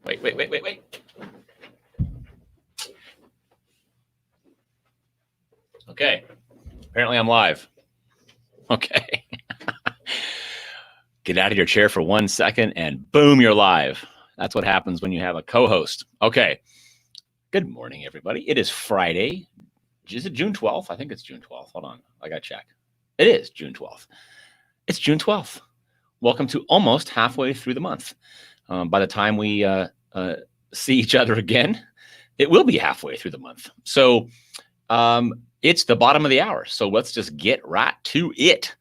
Wait. Okay. Apparently I'm live. Okay. Get out of your chair for 1 second and boom, you're live. That's what happens when you have a co-host. Okay. Good morning, everybody. It is Friday. Is it June 12th? I think it's June 12th. Hold on. I got to check. It is June 12th. It's June 12th. Welcome to almost halfway through the month. By the time we see each other again, it will be halfway through the month. So it's the bottom of the hour. So let's just get right to it.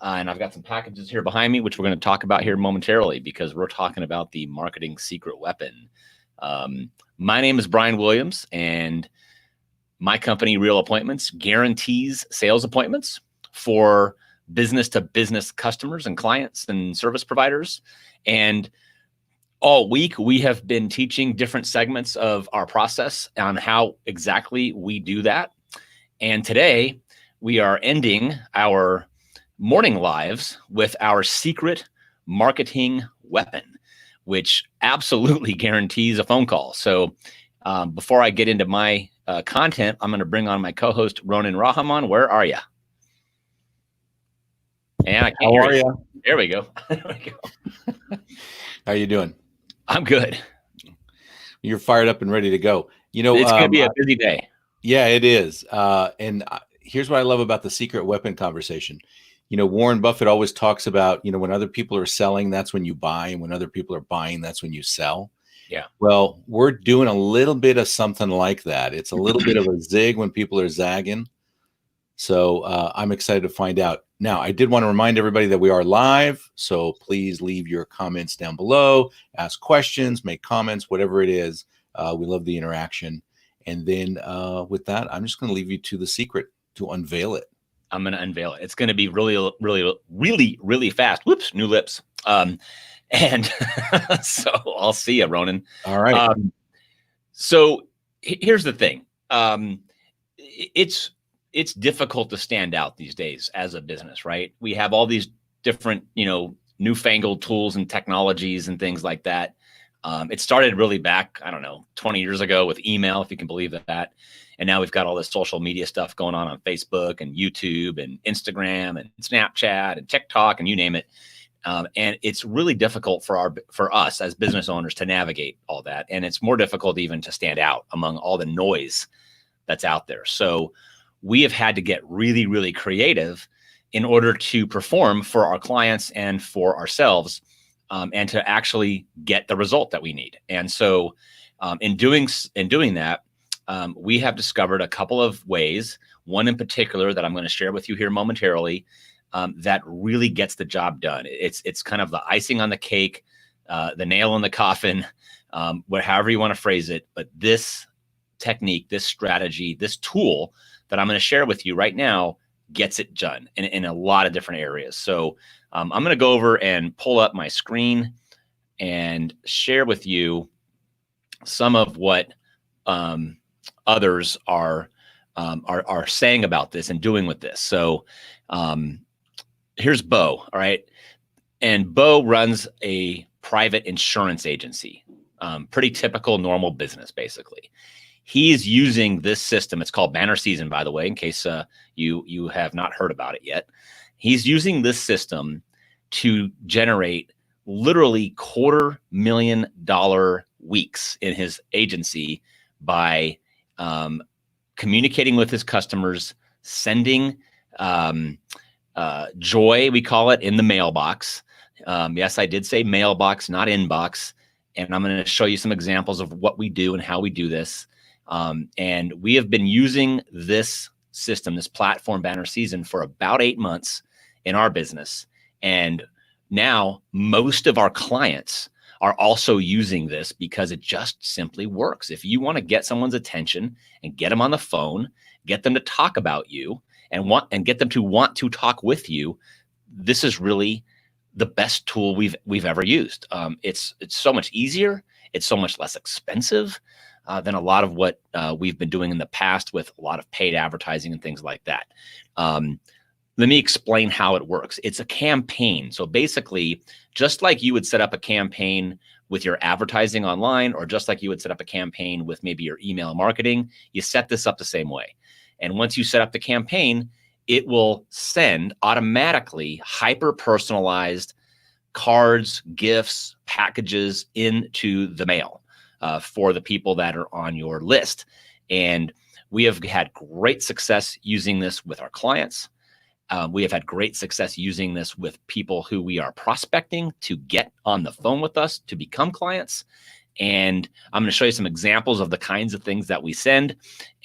And I've got some packages here behind me, which we're going to talk about here momentarily because we're talking about the marketing secret weapon. My name is Brian Williams, and my company, Real Appointments, guarantees sales appointments for business-to-business customers and clients and service providers. And all week, we have been teaching different segments of our process on how exactly we do that. And today, we are ending our morning lives with our secret marketing weapon, which absolutely guarantees a phone call. So before I get into my content, I'm going to bring on my co-host, Ronan Rahman. Where are you? And I can't How are you? There we go. There we go. How you doing? I'm good. You're fired up and ready to go. You know, it's going to be a busy day. Yeah, it is. And here's what I love about the secret weapon conversation. You know, Warren Buffett always talks about, you know, when other people are selling, that's when you buy. And when other people are buying, that's when you sell. Yeah. Well, we're doing a little bit of something like that. It's a little bit of a zig when people are zagging. So I'm excited to find out. Now, I did want to remind everybody that we are live. So please leave your comments down below, ask questions, make comments, whatever it is. We love the interaction. And then with that, I'm just going to leave you to the secret to unveil it. I'm going to unveil it. It's going to be really fast. Whoops, new lips. And so I'll see you, Ronan. All right. So here's the thing. It's difficult to stand out these days as a business, right? We have all these different, newfangled tools and technologies and things like that. It started really back, 20 years ago with email, if you can believe that. And now we've got all this social media stuff going on Facebook and YouTube and Instagram and Snapchat and TikTok and you name it. And it's really difficult for us as business owners to navigate all that. And it's more difficult even to stand out among all the noise that's out there. So we have had to get really creative in order to perform for our clients and for ourselves, and to actually get the result that we need. And so in doing that, we have discovered a couple of ways, one in particular that I'm going to share with you here momentarily, that really gets the job done. It's kind of the icing on the cake, the nail in the coffin, however you want to phrase it. But this technique, this strategy, this tool that I'm going to share with you right now gets it done in a lot of different areas. So I'm going to go over and pull up my screen and share with you some of what others are saying about this and doing with this. So here's Bo, all right? And Bo runs a private insurance agency, pretty typical normal business, basically. He's using this system. It's called Banner Season, by the way, in case you have not heard about it yet. He's using this system to generate literally $250,000 weeks in his agency by communicating with his customers, sending joy, we call it, in the mailbox. Yes, I did say mailbox, not inbox. And I'm going to show you some examples of what we do and how we do this. And we have been using this system, this platform, Banner Season, for about 8 months in our business. And now most of our clients are also using this because it just simply works. If you want to get someone's attention and get them on the phone, get them to talk about you and get them to want to talk with you, this is really the best tool we've ever used. It's so much easier. It's so much less expensive than a lot of what we've been doing in the past with a lot of paid advertising and things like that. Let me explain how it works. It's a campaign. So basically, just like you would set up a campaign with your advertising online, or just like you would set up a campaign with maybe your email marketing, you set this up the same way. And once you set up the campaign, it will send automatically hyper-personalized cards, gifts, packages into the mail for the people that are on your list. And we have had great success using this with our clients. We have had great success using this with people who we are prospecting to get on the phone with us to become clients. And I'm going to show you some examples of the kinds of things that we send.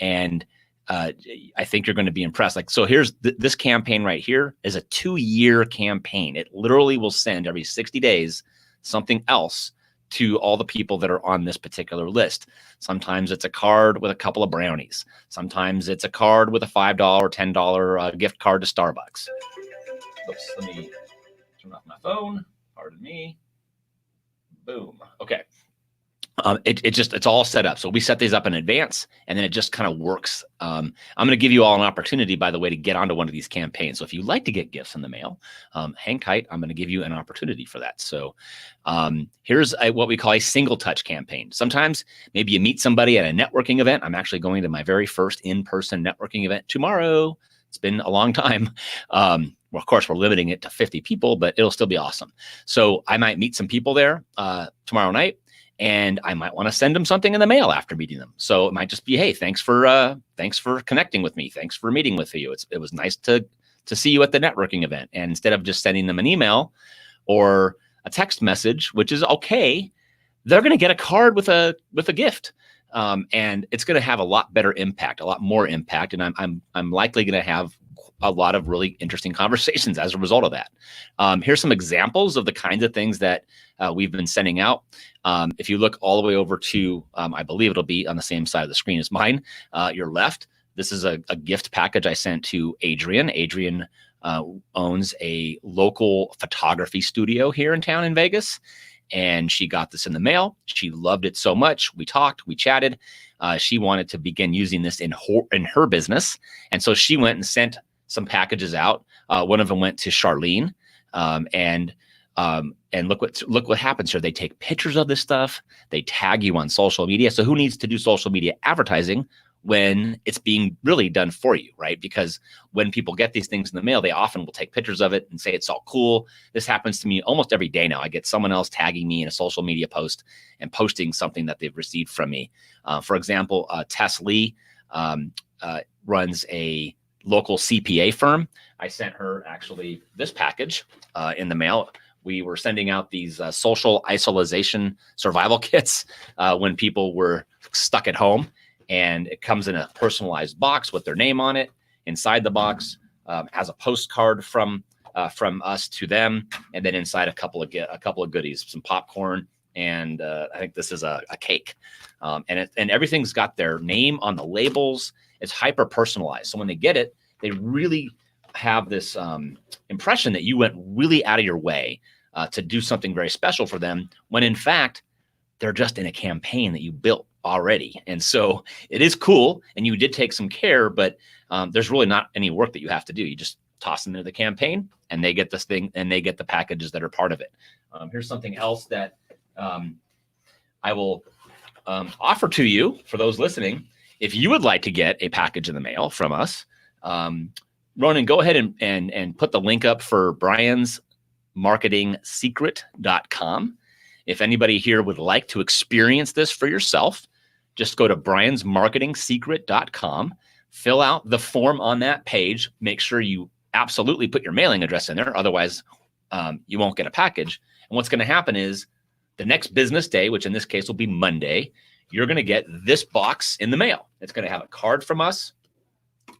And I think you're going to be impressed. Like, so here's this campaign right here is a 2-year campaign. It literally will send every 60 days something else to all the people that are on this particular list. Sometimes it's a card with a couple of brownies. Sometimes it's a card with a $5 or $10 gift card to Starbucks. Oops, let me turn off my phone. Pardon me. Boom. Okay. It's all set up. So we set these up in advance, and then it just kind of works. I'm going to give you all an opportunity, by the way, to get onto one of these campaigns. So if you like to get gifts in the mail, hang tight. I'm going to give you an opportunity for that. So here's what we call a single touch campaign. Sometimes maybe you meet somebody at a networking event. I'm actually going to my very first in-person networking event tomorrow. It's been a long time. Well, of course, we're limiting it to 50 people, but it'll still be awesome. So I might meet some people there tomorrow night, and I might want to send them something in the mail after meeting them. So it might just be, hey, thanks for connecting with me. Thanks for meeting with you. It was nice to see you at the networking event. And instead of just sending them an email or a text message, which is okay, they're going to get a card with a gift. And it's going to have a lot better impact, a lot more impact. And I'm likely going to have a lot of really interesting conversations as a result of that. Here's some examples of the kinds of things that we've been sending out. If you look all the way over to, I believe it'll be on the same side of the screen as mine, your left, this is a gift package I sent to Adrian. Adrian owns a local photography studio here in town in Vegas. And she got this in the mail. She loved it so much. We talked, we chatted. She wanted to begin using this in her business. And so she went and sent some packages out. One of them went to Charlene, and look what happens here. They take pictures of this stuff. They tag you on social media. So who needs to do social media advertising when it's being really done for you, right? Because when people get these things in the mail, they often will take pictures of it and say it's all cool. This happens to me almost every day now. I get someone else tagging me in a social media post and posting something that they've received from me. For example, Tess Lee runs a local CPA firm. I sent her actually this package in the mail. We were sending out these social isolation survival kits when people were stuck at home, and it comes in a personalized box with their name on it. Inside the box has a postcard from us to them, and then inside a couple of goodies, some popcorn, and I think this is a cake, and everything's got their name on the labels. It's hyper personalized. So when they get it, they really have this impression that you went really out of your way to do something very special for them, when in fact, they're just in a campaign that you built already. And so it is cool. And you did take some care, but there's really not any work that you have to do. You just toss them into the campaign, and they get this thing, and they get the packages that are part of it. Here's something else that I will offer to you for those listening. If you would like to get a package in the mail from us, Ronan, go ahead and put the link up for briansmarketingsecret.com. If anybody here would like to experience this for yourself, just go to briansmarketingsecret.com, fill out the form on that page, make sure you absolutely put your mailing address in there. Otherwise, you won't get a package. And what's going to happen is the next business day, which in this case will be Monday, you're going to get this box in the mail. It's going to have a card from us,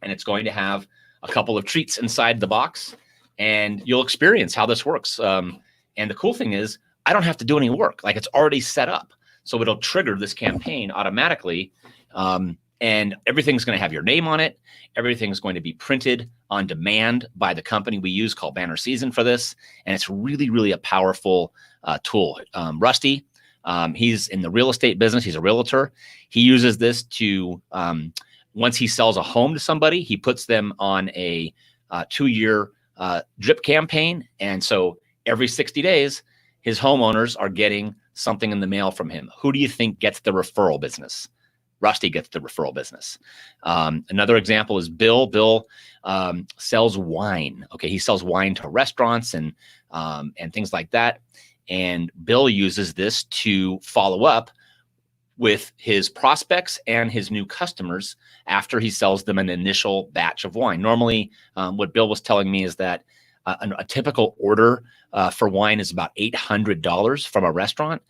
and it's going to have a couple of treats inside the box, and you'll experience how this works. And the cool thing is, I don't have to do any work. Like, it's already set up. So it'll trigger this campaign automatically. And everything's going to have your name on it. Everything's going to be printed on demand by the company we use called Banner Season for this. And it's really, really a powerful tool. Rusty, he's in the real estate business. He's a realtor. He uses this to, once he sells a home to somebody, he puts them on a 2-year drip campaign. And so every 60 days, his homeowners are getting something in the mail from him. Who do you think gets the referral business? Rusty gets the referral business. Another example is Bill. Bill sells wine. Okay, he sells wine to restaurants and things like that. And Bill uses this to follow up with his prospects and his new customers after he sells them an initial batch of wine. Normally, what Bill was telling me is that a typical order for wine is about $800 from a restaurant.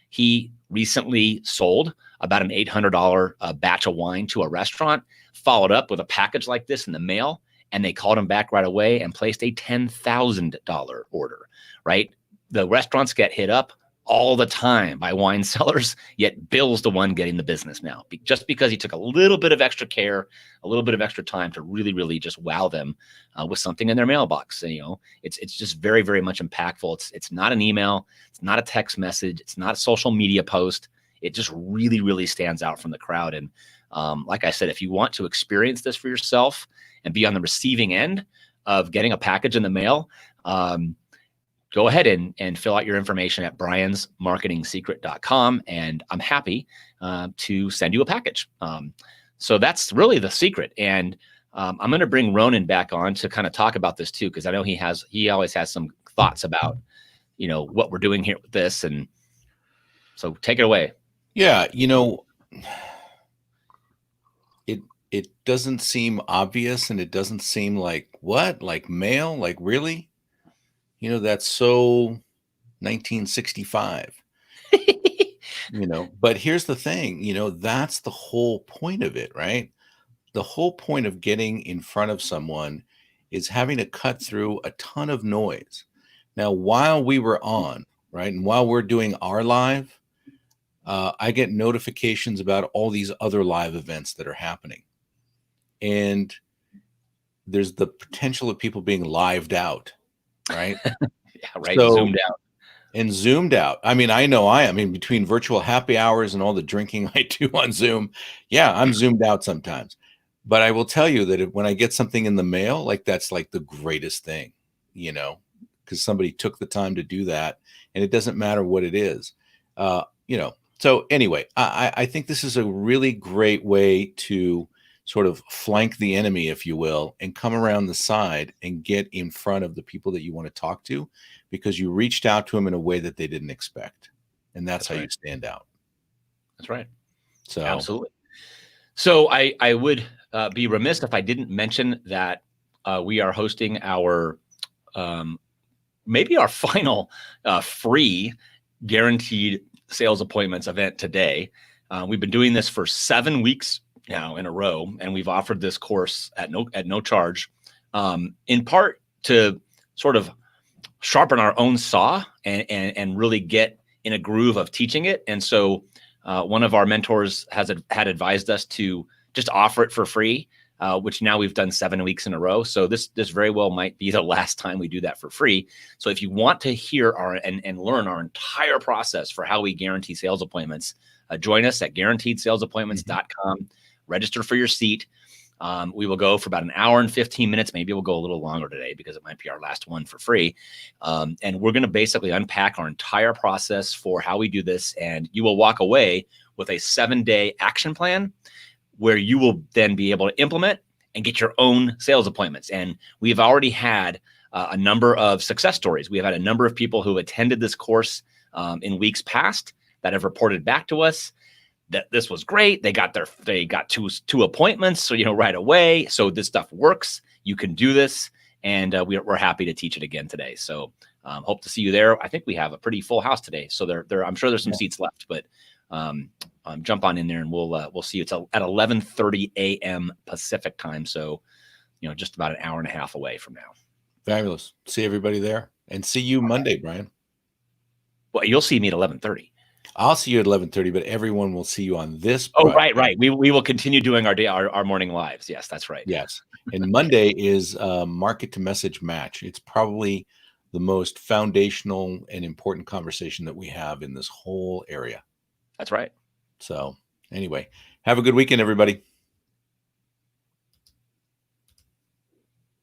He recently sold about an $800 batch of wine to a restaurant, followed up with a package like this in the mail, and they called him back right away and placed a $10,000 order, right? The restaurants get hit up all the time by wine sellers, yet Bill's the one getting the business now, just because he took a little bit of extra care, a little bit of extra time to really, really just wow them with something in their mailbox. And, it's just very, very much impactful. It's not an email, it's not a text message, it's not a social media post. It just really, really stands out from the crowd. And like I said, if you want to experience this for yourself and be on the receiving end of getting a package in the mail, go ahead and fill out your information at briansmarketingsecret.com, and I'm happy to send you a package. So that's really the secret. And I'm going to bring Ronan back on to kind of talk about this too, because I know he always has some thoughts about what we're doing here with this. And so take it away. Yeah, it doesn't seem obvious, and it doesn't seem like mail, like really. That's so 1965, but here's the thing, that's the whole point of it, right? The whole point of getting in front of someone is having to cut through a ton of noise. Now, while we were on, right, and while we're doing our live, I get notifications about all these other live events that are happening. And there's the potential of people being lived out. Right. Yeah, right. So, zoomed out. I mean, between virtual happy hours and all the drinking I do on Zoom. Yeah, I'm zoomed out sometimes. But I will tell you that when I get something in the mail, that's like the greatest thing, because somebody took the time to do that, and it doesn't matter what it is. So anyway, I think this is a really great way to sort of flank the enemy, if you will, and come around the side and get in front of the people that you want to talk to, because you reached out to them in a way that they didn't expect. And that's how you stand out. That's right. So absolutely. So I would be remiss if I didn't mention that we are hosting our maybe our final free guaranteed sales appointments event today. We've been doing this for 7 weeks now in a row, and we've offered this course at no charge, in part to sort of sharpen our own saw and really get in a groove of teaching it. And so one of our mentors had advised us to just offer it for free, which now we've done 7 weeks in a row. So this very well might be the last time we do that for free. So if you want to hear and learn our entire process for how we guarantee sales appointments, join us at guaranteedsalesappointments.com. Register for your seat. We will go for about an hour and 15 minutes. Maybe we'll go a little longer today because it might be our last one for free. And we're going to basically unpack our entire process for how we do this. And you will walk away with a 7-day action plan where you will then be able to implement and get your own sales appointments. And we've already had a number of success stories. We have had a number of people who attended this course in weeks past that have reported back to us that this was great. They got two appointments, so right away. So this stuff works. You can do this, and we're happy to teach it again today. So hope to see you there. I think we have a pretty full house today, so I'm sure there's some seats left, but jump on in there, and we'll see you. It's at 11:30 a.m. Pacific time, so just about an hour and a half away from now. Fabulous. See everybody there, and see you Monday, Brian. Well, you'll see me at 11:30. I'll see you at 11:30, but everyone will see you on this. Oh, right. We will continue doing our morning lives. Yes, that's right. Yes. And Monday is market to message match. It's probably the most foundational and important conversation that we have in this whole area. That's right. So anyway, have a good weekend, everybody.